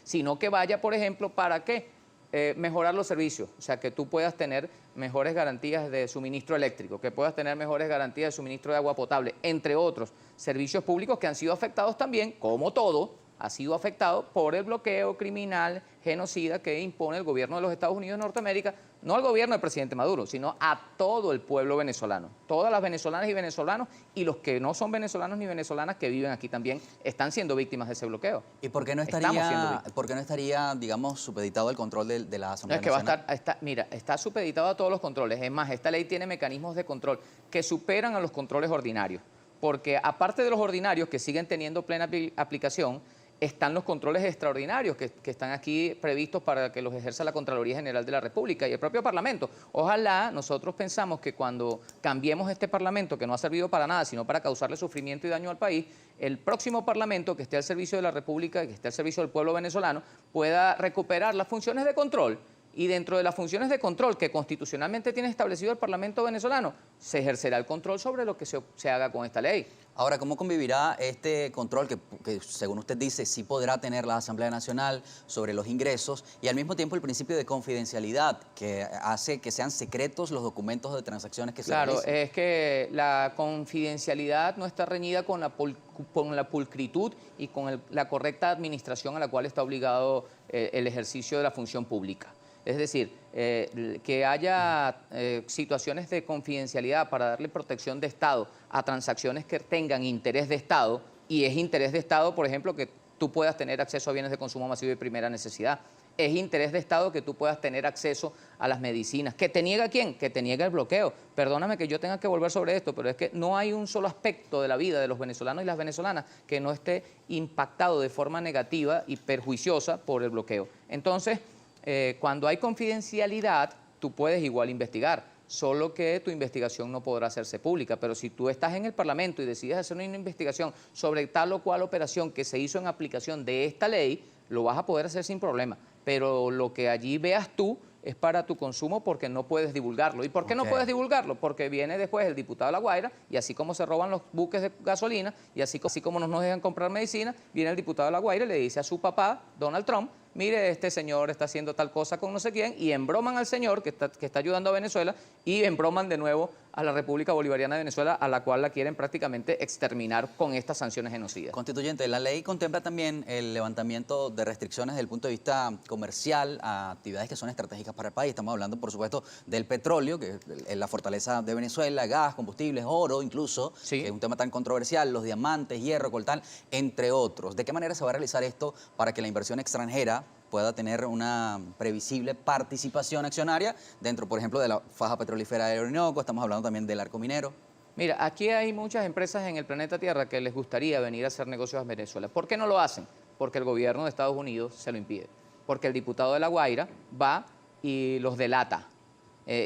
sino que vaya, por ejemplo, ¿para qué? Mejorar los servicios, o sea, que tú puedas tener mejores garantías de suministro eléctrico, que puedas tener mejores garantías de suministro de agua potable, entre otros servicios públicos que han sido afectados también, como todo, ha sido afectado por el bloqueo criminal, genocida que impone el gobierno de los Estados Unidos de Norteamérica, no al gobierno del presidente Maduro, sino a todo el pueblo venezolano. Todas las venezolanas y venezolanos y los que no son venezolanos ni venezolanas que viven aquí también están siendo víctimas de ese bloqueo. ¿Y por qué no estaría, digamos, supeditado al control de la Asamblea Nacional? Mira, está supeditado a todos los controles. Es más, esta ley tiene mecanismos de control que superan a los controles ordinarios. Porque aparte de los ordinarios que siguen teniendo plena aplicación, están los controles extraordinarios que están aquí previstos para que los ejerza la Contraloría General de la República y el propio Parlamento. Ojalá nosotros pensamos que cuando cambiemos este Parlamento, que no ha servido para nada, sino para causarle sufrimiento y daño al país, el próximo Parlamento que esté al servicio de la República, que esté al servicio del pueblo venezolano, pueda recuperar las funciones de control. Y dentro de las funciones de control que constitucionalmente tiene establecido el Parlamento venezolano, se ejercerá el control sobre lo que se haga con esta ley. Ahora, ¿cómo convivirá este control que, según usted dice, sí podrá tener la Asamblea Nacional sobre los ingresos y al mismo tiempo el principio de confidencialidad que hace que sean secretos los documentos de transacciones que se realicen? Claro, es que la confidencialidad no está reñida con la pulcritud y con la correcta administración a la cual está obligado el ejercicio de la función pública. Es decir, que haya situaciones de confidencialidad para darle protección de Estado a transacciones que tengan interés de Estado, y es interés de Estado, por ejemplo, que tú puedas tener acceso a bienes de consumo masivo de primera necesidad. Es interés de Estado que tú puedas tener acceso a las medicinas. ¿Que te niega quién? Que te niega el bloqueo. Perdóname que yo tenga que volver sobre esto, pero es que no hay un solo aspecto de la vida de los venezolanos y las venezolanas que no esté impactado de forma negativa y perjuiciosa por el bloqueo. Entonces, cuando hay confidencialidad, tú puedes igual investigar, solo que tu investigación no podrá hacerse pública. Pero si tú estás en el Parlamento y decides hacer una investigación sobre tal o cual operación que se hizo en aplicación de esta ley, lo vas a poder hacer sin problema. Pero lo que allí veas tú es para tu consumo porque no puedes divulgarlo. ¿Y por qué no puedes divulgarlo? Porque viene después el diputado de La Guaira y así como se roban los buques de gasolina y así como no nos dejan comprar medicina, viene el diputado de La Guaira y le dice a su papá, Donald Trump, mire, este señor está haciendo tal cosa con no sé quién, y embroman al señor que está ayudando a Venezuela y embroman de nuevo a la República Bolivariana de Venezuela, a la cual la quieren prácticamente exterminar con estas sanciones genocidas. Constituyente, la ley contempla también el levantamiento de restricciones desde el punto de vista comercial a actividades que son estratégicas para el país. Estamos hablando, por supuesto, del petróleo, que es la fortaleza de Venezuela, gas, combustibles, oro incluso, sí, que es un tema tan controversial, los diamantes, hierro, coltal, entre otros. ¿De qué manera se va a realizar esto para que la inversión extranjera pueda tener una previsible participación accionaria dentro, por ejemplo, de la faja petrolífera de Orinoco? Estamos hablando también del arco minero. Mira, aquí hay muchas empresas en el planeta Tierra que les gustaría venir a hacer negocios a Venezuela. ¿Por qué no lo hacen? Porque el gobierno de Estados Unidos se lo impide. Porque el diputado de La Guaira va y los delata.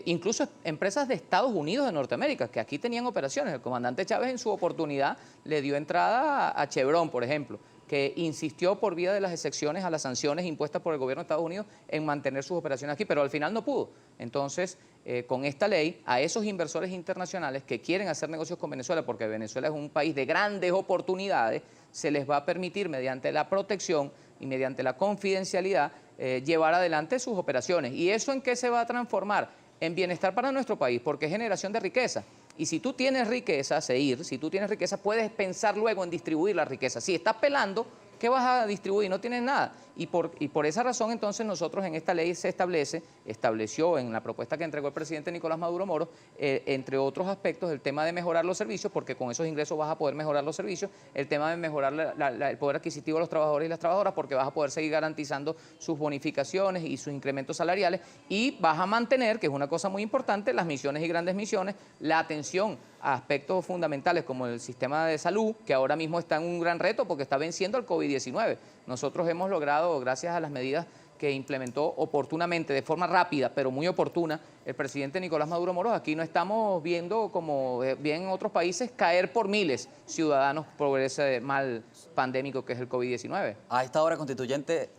Incluso empresas de Estados Unidos de Norteamérica, que aquí tenían operaciones. El comandante Chávez en su oportunidad le dio entrada a Chevron, por ejemplo, que insistió por vía de las excepciones a las sanciones impuestas por el gobierno de Estados Unidos en mantener sus operaciones aquí, pero al final no pudo. Entonces, con esta ley, a esos inversores internacionales que quieren hacer negocios con Venezuela, porque Venezuela es un país de grandes oportunidades, se les va a permitir, mediante la protección y mediante la confidencialidad, llevar adelante sus operaciones. ¿Y eso en qué se va a transformar? En bienestar para nuestro país, porque es generación de riqueza. Y si tú tienes riqueza, si tú tienes riqueza, puedes pensar luego en distribuir la riqueza. Si estás pelando, ¿qué vas a distribuir? No tienes nada. Y por esa razón, entonces, nosotros en esta ley estableció en la propuesta que entregó el presidente Nicolás Maduro Moro, entre otros aspectos, el tema de mejorar los servicios, porque con esos ingresos vas a poder mejorar los servicios, el tema de mejorar el poder adquisitivo de los trabajadores y las trabajadoras, porque vas a poder seguir garantizando sus bonificaciones y sus incrementos salariales, y vas a mantener, que es una cosa muy importante, las misiones y grandes misiones, la atención a aspectos fundamentales como el sistema de salud, que ahora mismo está en un gran reto porque está venciendo el COVID-19. Nosotros hemos logrado, gracias a las medidas que implementó oportunamente, de forma rápida, pero muy oportuna, el presidente Nicolás Maduro Moros, aquí no estamos viendo, como bien en otros países, caer por miles ciudadanos por ese mal pandémico que es el COVID-19. A esta hora, constituyente,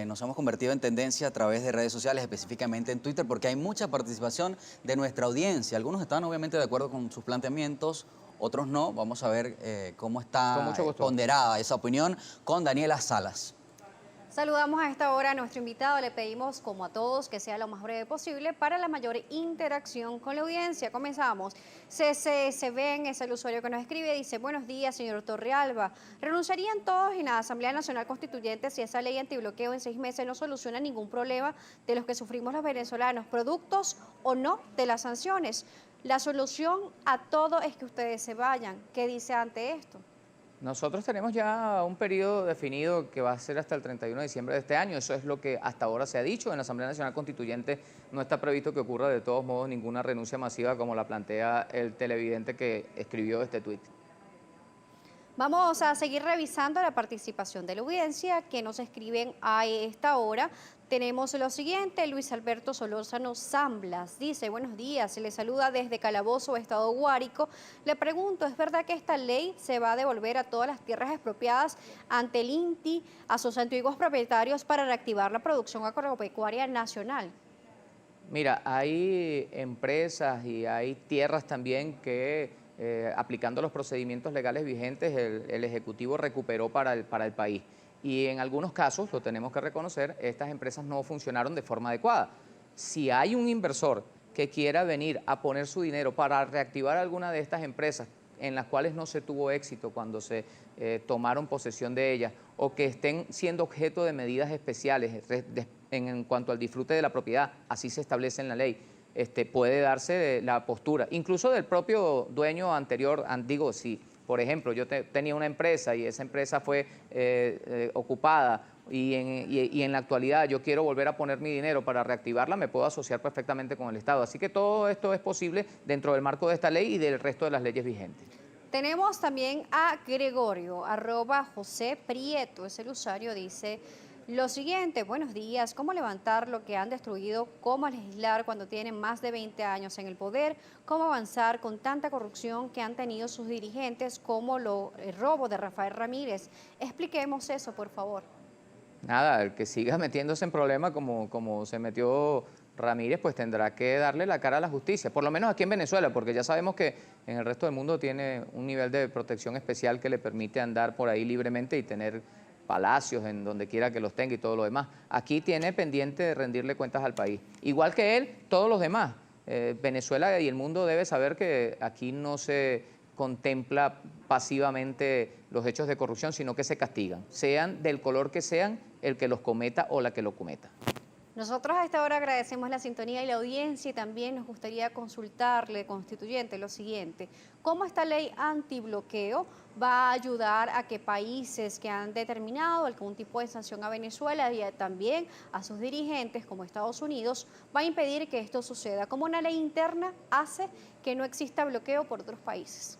nos hemos convertido en tendencia a través de redes sociales, específicamente en Twitter, porque hay mucha participación de nuestra audiencia. Algunos están obviamente de acuerdo con sus planteamientos, otros no. Vamos a ver cómo está ponderada esa opinión con Daniela Salas. Saludamos a esta hora a nuestro invitado. Le pedimos, como a todos, que sea lo más breve posible para la mayor interacción con la audiencia. Comenzamos. CCCBen es el usuario que nos escribe. Dice, buenos días, señor Torrealba. ¿Renunciarían todos en la Asamblea Nacional Constituyente si esa ley antibloqueo en 6 meses no soluciona ningún problema de los que sufrimos los venezolanos, productos o no de las sanciones? La solución a todo es que ustedes se vayan. ¿Qué dice ante esto? Nosotros tenemos ya un periodo definido que va a ser hasta el 31 de diciembre de este año. Eso es lo que hasta ahora se ha dicho. En la Asamblea Nacional Constituyente no está previsto que ocurra de todos modos ninguna renuncia masiva como la plantea el televidente que escribió este tuit. Vamos a seguir revisando la participación de la audiencia que nos escriben a esta hora. Tenemos lo siguiente, Luis Alberto Solórzano Zamblas dice, buenos días, se le saluda desde Calabozo, Estado Guárico. Le pregunto, ¿es verdad que esta ley se va a devolver a todas las tierras expropiadas ante el INTI a sus antiguos propietarios para reactivar la producción agropecuaria nacional? Mira, hay empresas y hay tierras también que aplicando los procedimientos legales vigentes el Ejecutivo recuperó para el país. Y en algunos casos, lo tenemos que reconocer, estas empresas no funcionaron de forma adecuada. Si hay un inversor que quiera venir a poner su dinero para reactivar alguna de estas empresas en las cuales no se tuvo éxito cuando se tomaron posesión de ellas o que estén siendo objeto de medidas especiales en cuanto al disfrute de la propiedad, así se establece en la ley, puede darse la postura, incluso del propio dueño anterior, digo, si por ejemplo yo tenía una empresa y esa empresa fue ocupada y en la actualidad yo quiero volver a poner mi dinero para reactivarla, me puedo asociar perfectamente con el Estado. Así que todo esto es posible dentro del marco de esta ley y del resto de las leyes vigentes. Tenemos también a Gregorio, @José Prieto, es el usuario, dice lo siguiente, buenos días, ¿cómo levantar lo que han destruido? ¿Cómo legislar cuando tienen más de 20 años en el poder? ¿Cómo avanzar con tanta corrupción que han tenido sus dirigentes como el robo de Rafael Ramírez? Expliquemos eso, por favor. Nada, el que siga metiéndose en problemas como se metió Ramírez, pues tendrá que darle la cara a la justicia, por lo menos aquí en Venezuela, porque ya sabemos que en el resto del mundo tiene un nivel de protección especial que le permite andar por ahí libremente y tener palacios en donde quiera que los tenga y todo lo demás. Aquí tiene pendiente de rendirle cuentas al país. Igual que él, todos los demás. Venezuela y el mundo debe saber que aquí no se contempla pasivamente los hechos de corrupción, sino que se castigan, sean del color que sean el que los cometa o la que lo cometa. Nosotros a esta hora agradecemos la sintonía y la audiencia y también nos gustaría consultarle, constituyente, lo siguiente. ¿Cómo esta ley antibloqueo va a ayudar a que países que han determinado algún tipo de sanción a Venezuela y también a sus dirigentes como Estados Unidos va a impedir que esto suceda? ¿Cómo una ley interna hace que no exista bloqueo por otros países?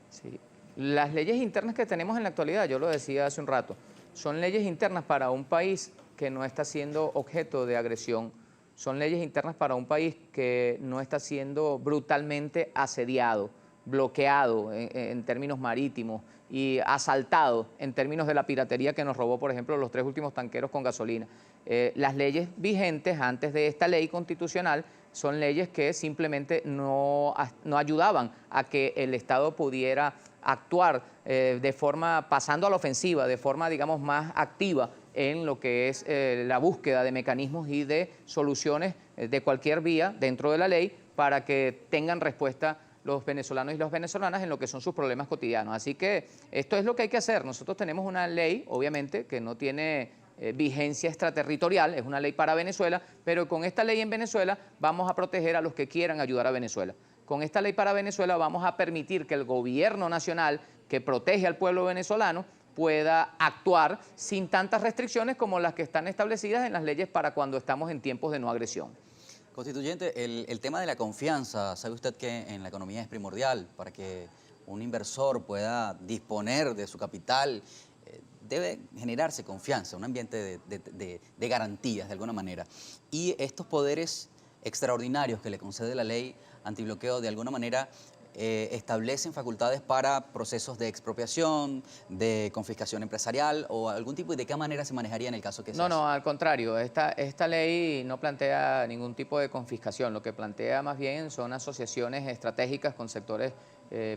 Sí. Las leyes internas que tenemos en la actualidad, yo lo decía hace un rato, son leyes internas para un país que no está siendo objeto de agresión, son leyes internas para un país que no está siendo brutalmente asediado, bloqueado en términos marítimos y asaltado en términos de la piratería que nos robó, por ejemplo, los 3 últimos tanqueros con gasolina. Las leyes vigentes antes de esta ley constitucional son leyes que simplemente no ayudaban a que el Estado pudiera actuar de forma, pasando a la ofensiva, de forma, digamos, más activa en lo que es la búsqueda de mecanismos y de soluciones de cualquier vía dentro de la ley para que tengan respuesta los venezolanos y las venezolanas en lo que son sus problemas cotidianos. Así que esto es lo que hay que hacer. Nosotros tenemos una ley, obviamente, que no tiene vigencia extraterritorial, es una ley para Venezuela, pero con esta ley en Venezuela vamos a proteger a los que quieran ayudar a Venezuela. Con esta ley para Venezuela vamos a permitir que el gobierno nacional que protege al pueblo venezolano pueda actuar sin tantas restricciones como las que están establecidas en las leyes para cuando estamos en tiempos de no agresión. Constituyente, el tema de la confianza, sabe usted que en la economía es primordial para que un inversor pueda disponer de su capital. Debe generarse confianza, un ambiente de garantías de alguna manera. Y estos poderes extraordinarios que le concede la ley antibloqueo de alguna manera establecen facultades para procesos de expropiación, de confiscación empresarial o algún tipo, ¿y de qué manera se manejaría en el caso que sea? No, al contrario, esta ley no plantea ningún tipo de confiscación, lo que plantea más bien son asociaciones estratégicas con sectores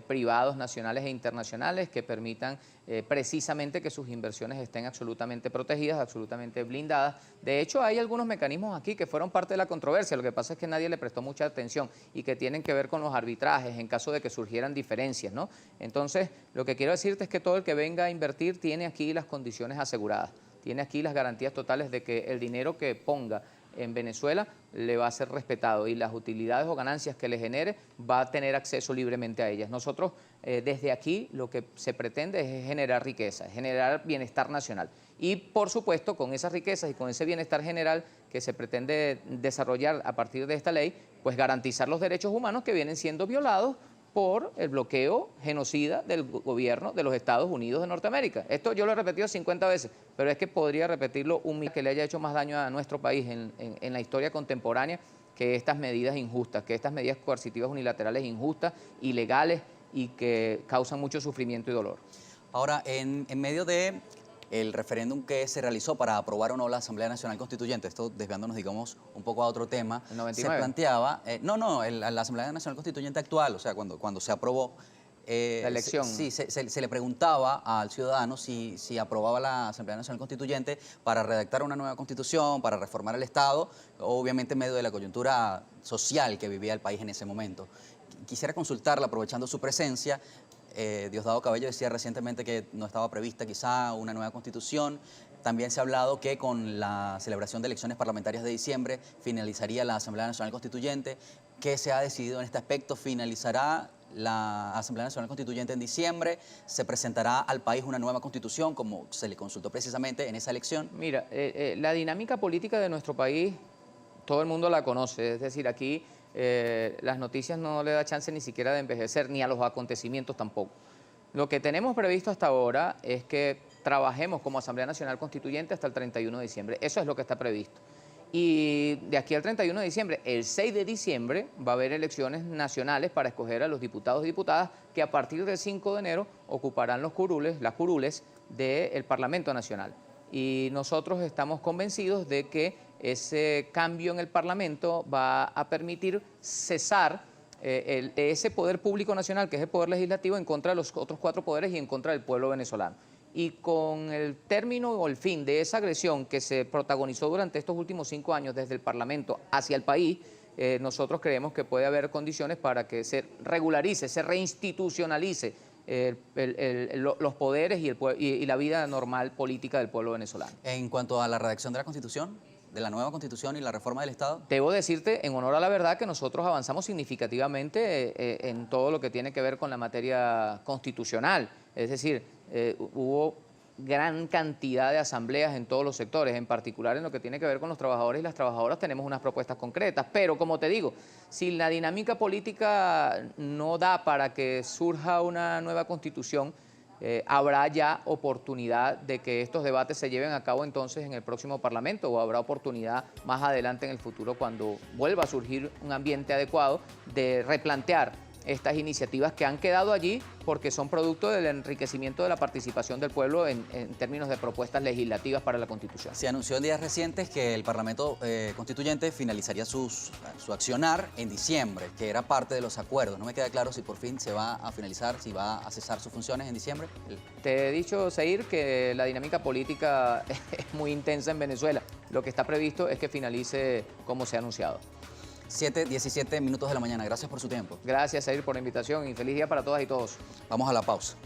privados nacionales e internacionales que permitan precisamente que sus inversiones estén absolutamente protegidas, absolutamente blindadas. De hecho, hay algunos mecanismos aquí que fueron parte de la controversia, lo que pasa es que nadie le prestó mucha atención y que tienen que ver con los arbitrajes en caso de que surgieran diferencias, ¿no? Entonces, lo que quiero decirte es que todo el que venga a invertir tiene aquí las condiciones aseguradas, tiene aquí las garantías totales de que el dinero que ponga en Venezuela le va a ser respetado y las utilidades o ganancias que le genere va a tener acceso libremente a ellas. Nosotros desde aquí lo que se pretende es generar riqueza, generar bienestar nacional y por supuesto con esas riquezas y con ese bienestar general que se pretende desarrollar a partir de esta ley, pues garantizar los derechos humanos que vienen siendo violados por el bloqueo genocida del gobierno de los Estados Unidos de Norteamérica. Esto yo lo he repetido 50 veces, pero es que podría repetirlo que le haya hecho más daño a nuestro país en la historia contemporánea que estas medidas injustas, que estas medidas coercitivas unilaterales injustas, ilegales y que causan mucho sufrimiento y dolor. Ahora, en medio de el referéndum que se realizó para aprobar o no la Asamblea Nacional Constituyente, esto desviándonos, digamos, un poco a otro tema, ¿El 99? se planteaba, la Asamblea Nacional Constituyente actual, o sea, cuando se aprobó, La elección. se le preguntaba al ciudadano si aprobaba la Asamblea Nacional Constituyente para redactar una nueva constitución, para reformar el Estado, obviamente en medio de la coyuntura social que vivía el país en ese momento. Quisiera consultarla, aprovechando su presencia. Diosdado Cabello decía recientemente que no estaba prevista quizá una nueva constitución. También se ha hablado que con la celebración de elecciones parlamentarias de diciembre finalizaría la Asamblea Nacional Constituyente. ¿Qué se ha decidido en este aspecto? ¿Finalizará la Asamblea Nacional Constituyente en diciembre? ¿Se presentará al país una nueva constitución como se le consultó precisamente en esa elección? Mira, la dinámica política de nuestro país, todo el mundo la conoce, es decir, aquí las noticias no le da chance ni siquiera de envejecer, ni a los acontecimientos tampoco. Lo que tenemos previsto hasta ahora es que trabajemos como Asamblea Nacional Constituyente hasta el 31 de diciembre. Eso es lo que está previsto. Y de aquí al 31 de diciembre, el 6 de diciembre, va a haber elecciones nacionales para escoger a los diputados y diputadas que a partir del 5 de enero ocuparán las curules del Parlamento Nacional. Y nosotros estamos convencidos de que ese cambio en el Parlamento va a permitir cesar ese poder público nacional, que es el poder legislativo, en contra de los otros 4 poderes y en contra del pueblo venezolano. Y con el término o el fin de esa agresión que se protagonizó durante estos últimos 5 años desde el Parlamento hacia el país, nosotros creemos que puede haber condiciones para que se regularice, se reinstitucionalice los poderes y la vida normal política del pueblo venezolano. En cuanto a la redacción de la Constitución, de la nueva Constitución y la reforma del Estado. Debo decirte, en honor a la verdad, que nosotros avanzamos significativamente en todo lo que tiene que ver con la materia constitucional. Es decir, hubo gran cantidad de asambleas en todos los sectores, en particular en lo que tiene que ver con los trabajadores y las trabajadoras tenemos unas propuestas concretas, pero como te digo, si la dinámica política no da para que surja una nueva constitución, habrá ya oportunidad de que estos debates se lleven a cabo entonces en el próximo Parlamento o habrá oportunidad más adelante en el futuro cuando vuelva a surgir un ambiente adecuado de replantear estas iniciativas que han quedado allí porque son producto del enriquecimiento de la participación del pueblo en términos de propuestas legislativas para la Constitución. Se anunció en días recientes que el Parlamento Constituyente finalizaría su accionar en diciembre, que era parte de los acuerdos. No me queda claro si por fin se va a finalizar, si va a cesar sus funciones en diciembre. Te he dicho, Seir, que la dinámica política es muy intensa en Venezuela. Lo que está previsto es que finalice como se ha anunciado. 7:17 de la mañana. Gracias por su tiempo. Gracias, Seir, por la invitación y feliz día para todas y todos. Vamos a la pausa.